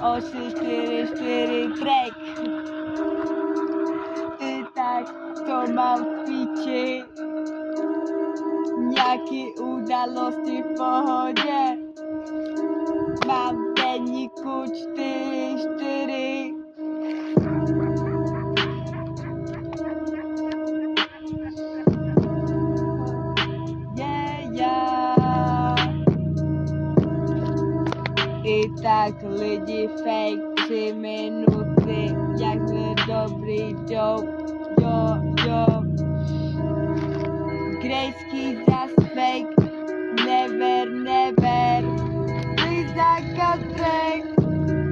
844 track. I tak to mám v piči. Nějaký události v pohodě. Mám v deníku 4. I tak lidi fake 3 minuty, jak jsme dobrý job. Grejský zas fake, never, please I got fake.